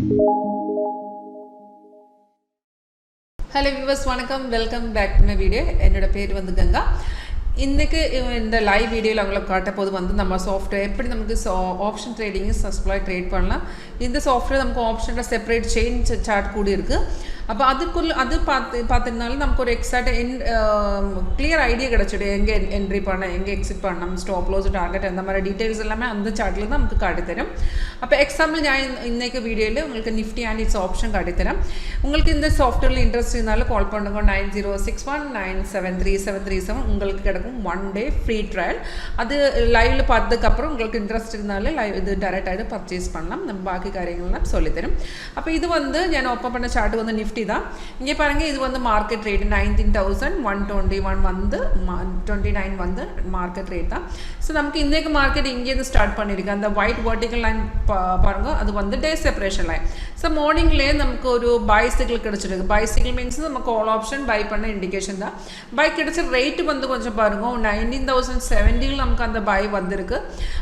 Hello viewers, welcome back to my video. என்னோட பேர் வந்து கங்கா. இன்னைக்கு இந்த லைவ் வீடியோல உங்களுக்கு காட்ட போது வந்து நம்ம சாஃப்ட்வேர் எப்படி நமக்கு ஆப்ஷன் ட்ரேடிங் சப்ளை ட்ரேட் பண்ணலாம். இந்த சாஃப்ட்வேர் நமக்கு ஆப்ஷன்ல செப்பரேட் செயின் சார்ட் கூட இருக்கு. அப்போ அதுக்குள்ள அது பார்த்ததுனால நமக்கு ஒரு எக்ஸாக்ட் கிளியர் ஐடியா கிடைச்சிடும் எங்கே என்ட்ரி பண்ண எங்கே எக்ஸிட் பண்ணணும் ஸ்டாப் லாஸ் டார்கெட் அந்த மாதிரி டீட்டெயில்ஸ் எல்லாமே அந்த சார்ட்டில் தான் நமக்கு காட்டித்தரும். அப்போ எக்ஸாம்பிள் நான் இன்னைக்கு வீடியோவில் உங்களுக்கு நிஃப்டி அண்ட் இட்ஸ் ஆப்ஷன் காட்டித்தரேன். உங்களுக்கு இந்த சாஃப்ட்வேரில் இன்ட்ரெஸ்ட் இருந்தாலும் கால் பண்ணுங்க 9061973737 உங்களுக்கு கிடைக்கும் 1 day ஃப்ரீ ட்ரையல். அது லைவ்ல பார்த்ததுக்கப்புறம் உங்களுக்கு இன்ட்ரெஸ்ட் இருந்தாலும் லைவ் இது டைரெக்டாக பர்ச்சேஸ் பண்ணலாம். நம்ம பாக்கி காரியங்கள்லாம் சொல்லித்தரும். அப்போ இது வந்து நான் ஓப்பன் பண்ண சார்ட் வந்து நிஃப்டி தான். இங்கே பாருங்க இது வந்து மார்க்கெட் ரேட் 19,121 வந்து 29 வந்து மார்க்கெட் ரேட் தான். ஸோ நமக்கு இன்றைக்கு மார்க்கெட் இங்கேருந்து ஸ்டார்ட் பண்ணியிருக்கு. அந்த ஒயிட் வெர்டிக்கல் லைன் பாருங்க அது வந்து டே செப்பரேஷன் லைன். ஸோ மார்னிங்லேயே நமக்கு ஒரு பைசிக்கிள் கிடைச்சிருக்கு. பைசிக்கிள் மீன்ஸ் நம்ம கால் ஆப்ஷன் பை பண்ண இண்டிகேஷன் தான். பை கிடைச்ச ரேட்டு வந்து கொஞ்சம் பாருங்க 19,070 நமக்கு அந்த பை வந்திருக்கு.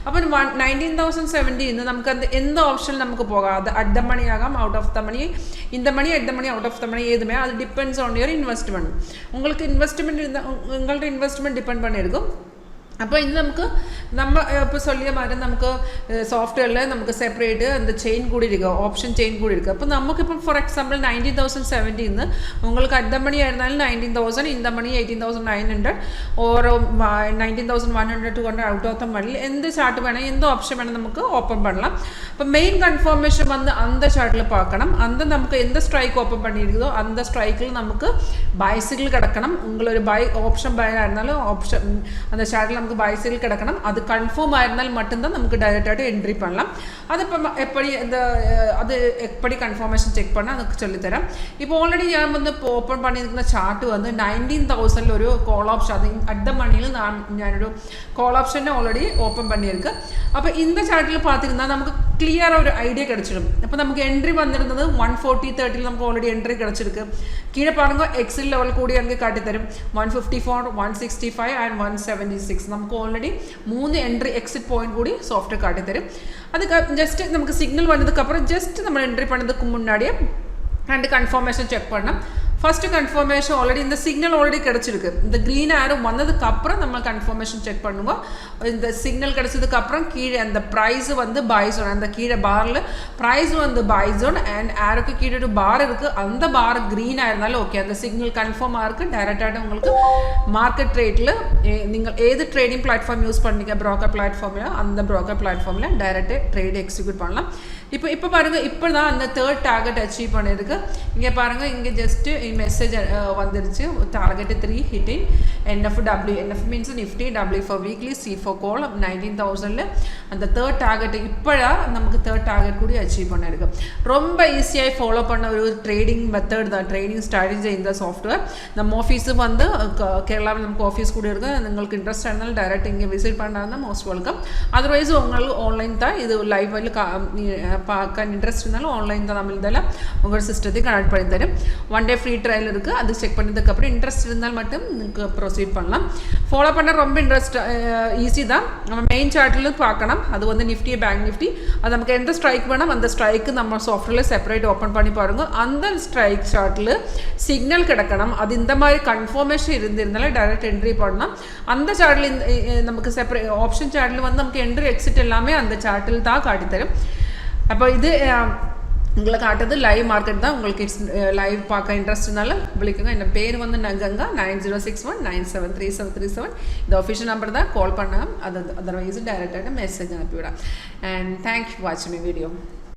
அப்போ 19,070 நமக்கு அந்த எந்த ஆப்ஷன் நமக்கு போகாது. அட் த மணி ஆகாம அவுட் ஆஃப் த மணி இந்த money at the money out of the money எதுவுமே அது டிபெண்ட்ஸ் ஆன் யுவர் இன்வெஸ்ட்மெண்ட். உங்களுக்கு இன்வெஸ்ட்மெண்ட் இருந்தால் உங்கள்ட்ட இன்வெஸ்ட்மெண்ட் டிபெண்ட் பண்ணியிருக்கும். அப்போ இது நமக்கு நம்ம இப்போ சொல்லிய மாதிரி நமக்கு சாஃப்ட்வேரில் நமக்கு செப்பரேட்டு அந்த செயின் கூட இருக்குது ஆப்ஷன் செயின் கூட இருக்குது. அப்போ நமக்கு இப்போ ஃபார் எக்ஸாம்பிள் 19,070 உங்களுக்கு அட் த மணி ஆயிருந்தாலும் 19,000 இந்த மணி 18,900 ஒரு 19,100 200 அவுட் ஆஃப் த மணி எந்த சார்ட் வேணால் எந்த ஆப்ஷன் வேணால் நமக்கு ஓப்பன் பண்ணலாம். இப்போ மெயின் கன்ஃபர்மேஷன் வந்து அந்த சார்ட்டில் பார்க்கணும். அந்த நமக்கு எந்த ஸ்ட்ரைக் ஓப்பன் பண்ணியிருக்குதோ அந்த ஸ்ட்ரைக்கில் நமக்கு பைசிக்கிள் கிடக்கணும். உங்களோட பை ஆப்ஷன் பை இருந்தாலும் ஆப்ஷன் அந்த சார்ட்டில் நமக்கு பைசிக்கிள் கிடக்கணும். அது கன்ஃபார்ம் ஆயிருந்தாலும் மட்டும்தான் நமக்கு டைரெக்டாக என்ட்ரி பண்ணலாம். அது இப்போ எப்படி இந்த அது எப்படி கன்ஃபர்மேஷன் செக் பண்ணால் அதுக்கு சொல்லித்தரேன். இப்போ ஆல்ரெடி நான் வந்து இப்போ ஓப்பன் பண்ணியிருக்கிற சார்ட்டு வந்து 19,000 ஒரு கால் ஆப்ஷன் அது அட் த மணியில் ഞാനൊരു கால் ஆப்ஷனை ஆல்ரெடி ஓப்பன் பண்ணியிருக்கேன். அப்போ இந்த சார்ட்டில் பார்த்துருந்தா நமக்கு கிளியராக ஒரு ஐடியா கிடச்சிடும். அப்போ நமக்கு என்ட்ரி வந்திருந்தது 140.30 நமக்கு ஆல்ரெடி என்ட்ரி கிடச்சிருக்கு. கீழே பாருங்க எக்ஸில் லெவல் கூடி அங்கே காட்டித்தரும் 154 165 அண்ட் 176 நமக்கு ஆல்ரெடி 3 என்ட்ரி எக்ஸிட் பாயிண்ட் கூடி சாஃப்ட்வேர் காட்டித்தரும். அதுக்கு ஜஸ்ட் நமக்கு சிக்னல் வந்ததுக்கப்புறம் ஜஸ்ட் நம்ம என்ட்ரி பண்ணதுக்கு முன்னாடியே ரெண்டு கன்ஃபர்மேஷன் செக் பண்ணோம். ஃபஸ்ட்டு கன்ஃபர்மேஷன் ஆல்ரெடி இந்த சிக்னல் ஆல்ரெடி கிடச்சிருக்கு. இந்த க்ரீன் ஆரோ வந்ததுக்கப்புறம் நம்ம கன்ஃபர்மேஷன் செக் பண்ணுவோம். இந்த சிக்னல் கிடச்சதுக்கப்புறம் கீழே அந்த ப்ரைஸ் வந்து பை ஜோன் அந்த கீழே பாரில் ப்ரைஸ் வந்து பை ஜோன் அண்ட் ஆரோக்கு கீழே ஒரு பார் இருக்குது. அந்த பார் க்ரீனாக இருந்தாலும் ஓகே அந்த சிக்னல் கன்ஃபார்மாக இருக்குது. டைரெக்டாக உங்களுக்கு மார்க்கெட் ரேட்டில் நீங்கள் ஏது ட்ரேடிங் பிளாட்ஃபார்ம் யூஸ் பண்ணீங்க ப்ரோக்கர் பிளாட்ஃபார்மில் அந்த ப்ரோக்கர் பிளாட்ஃபார்மில் டைரெக்டாக ட்ரேட் எக்ஸிக்யூட் பண்ணலாம். இப்போ பாருங்கள் இப்போ தான் அந்த தேர்ட் டார்கெட் அச்சீவ் பண்ணியிருக்கு. இங்கே பாருங்கள் இங்கே ஜஸ்ட்டு மெசேஜ் வந்துருச்சு target 3 hitting NF means Nifty W for weekly C for call 19,000 அந்த தேர்ட் டார்கெட் இப்போதான் நமக்கு தேர்ட் டார்கெட் கூட அச்சீவ் பண்ணியிருக்கு. ரொம்ப ஈஸியாக ஃபாலோ பண்ண ஒரு ட்ரேடிங் மெத்தட் தான் ட்ரேடிங் ஸ்ட்ராட்டஜி இந்த சாஃப்ட்வேர். நம்ம ஆஃபீஸும் வந்து கேரளாவில் நமக்கு ஆஃபீஸ் கூட இருக்குது. உங்களுக்கு இன்ட்ரெஸ்ட் இருந்தாலும் டைரெக்ட் இங்கே விசிட் பண்ணால் மோஸ்ட் வெல்கம். அதர்வைஸ் உங்களுக்கு ஆன்லைன் தான் இது லைவ் பார்க்க இன்ட்ரெஸ்ட் இருந்தாலும் ஆன்லைன் தான் நம்ம இதெல்லாம் உங்களோட சிஸ்டத்தையும் கனெக்ட் பண்ணி தரும். 1 day ஃப்ரீ ட்ரையல் இருக்குது. அது செக் பண்ணதுக்கப்புறம் இன்ட்ரெஸ்ட் இருந்தால் மட்டும் നിങ്ങൾക്ക് ப்ரொசீட் பண்ணலாம். ஃபாலோ பண்ண ரொம்ப இன்ட்ரெஸ்ட் ஈஸி தான். நம்ம மெயின் சார்ட்டில் பார்க்கணும். அது வந்து நிஃப்டி பேங்க் நிஃப்டி அது நமக்கு எந்த ஸ்ட்ரைக் வேணும் அந்த ஸ்ட்ரைக்கு நம்ம சாஃப்ட்வேரில் செப்பரேட் ஓப்பன் பண்ணி பாருங்கள். அந்த ஸ்ட்ரைக் சார்ட்டில் சிக்னல் கிடக்கணும். அது இந்த மாதிரி கன்ஃபர்மேஷன் இருந்திருந்தாலும் டைரெக்ட் என்ட்ரி பண்ணலாம். அந்த சார்ட்டில் நமக்கு செப்பரேட் ஆப்ஷன் சார்ட்டில் வந்து நமக்கு என்ட்ரி எக்ஸிட் எல்லாமே அந்த சார்ட்டில் தான் காட்டித்தரும். அப்போ இது உங்களை காட்டுறது லைவ் மார்க்கெட் தான். உங்களுக்கு லைவ் பார்க்க இன்ட்ரெஸ்ட்னால விളിக்குங்க. என் பேர் வந்து கங்கா 9061973737 இந்த ஆஃபீஷியல் நம்பர் தான் கால் பண்ணலாம். அது அதர்வைஸ் டைரெக்டாக மெசேஜ் அனுப்பிவிடலாம். அண்ட் தேங்க்யூ ஃபார் வாட்சிங் மை வீடியோ.